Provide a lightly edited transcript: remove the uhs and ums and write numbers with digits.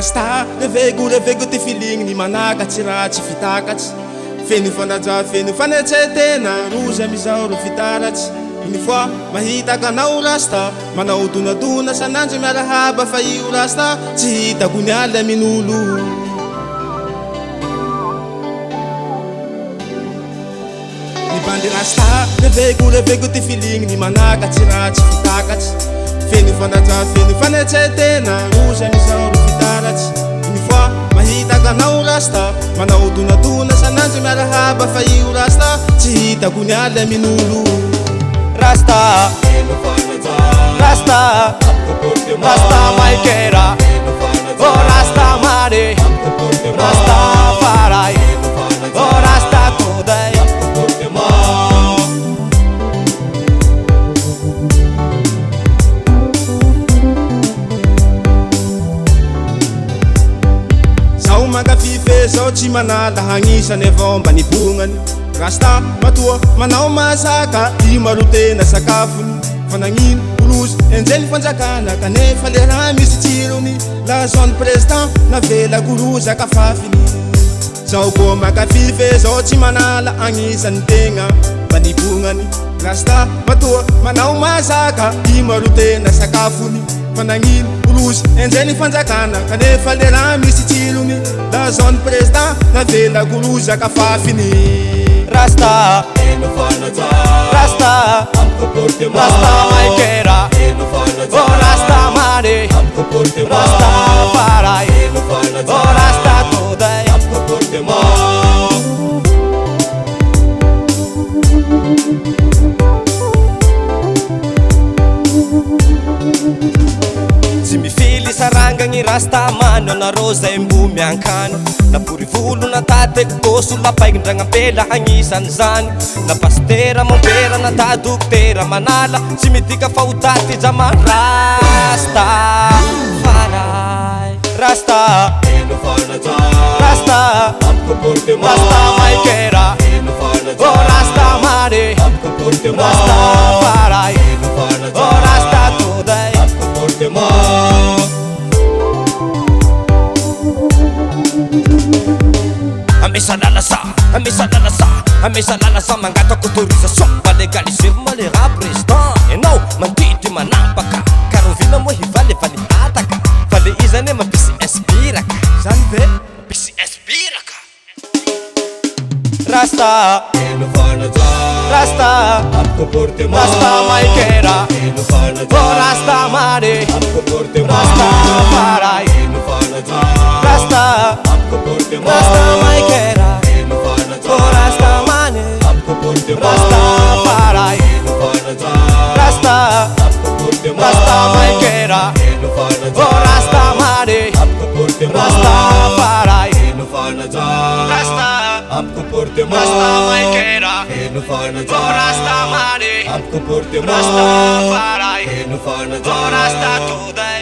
rasta levego ty feeling ny manakatsy raha tsy fitakatsy feno fanaja feno fanetsetena rozy amizao ro fitaratsy une fois mahitaka anao rasta manao donadona sanandro miarahaba fa io rasta tsy hitako ny aly amin'olo ny bandy rasta levego ty feeling ny manakatsy raha tsy fitakatsy feno fanaja feno fanetsetena rozy amizao ro fitaratsy une fois mahitaka anao rasta manao donadona sanandro miarahaba fa io rasta tsy hitako ny aly amin'olo Rasta, Rasta, Rasta Maikera, oh Rasta Mare, Rasta Farai, oh Rasta Kodai. Zao magafife zao tsy manala hagnisany avao mba nibongany Rasta matoa manao masaka i maro tena sakafony fanagnino olozy enjeny fanjakana kanefa le raha misy tsirony la zone président navela goroza kafafiny zao koa makafife zao tsy manala agnisany tegna mba nibongany Rasta matoa manao masaka i maro tena sakafony fanagnino olozy enjeny fanjakana kanefa le raha misy tsirony la zone président navela goroza kafafiny Rasta, Rasta, Rasta Maikera, oh Rasta Mare, Rasta Farai, oh Rasta Kodai. Tsy mifily sarangagny rasta mano anareo zay mbo miankany napory volo natateko koso lapaikindragnapela hagnisany zany na pastera mombera nata dokotera manala tsy midika fa ho taty jama rasta farai rasta rasta rasta maikera oh rasta mare rasta farai oh rasta kodai Amesa lalasa mangatako autorisation va légaliser ma le rap président enao mandidy manampaka karovina moa hivaly efa nihataka fa le izany mampisy inspiraka zany ve mampisy inspiraka Rasta Rasta Rasta Maikera oh Rasta Mare Rasta Farai Rasta Rasta Maikera oh Rasta Mane Rasta Farai Rasta Rasta Maikera oh Rasta Mane Rasta Farai Rasta Rasta Maikera oh Rasta Mane Rasta Farai oh Rasta Tudai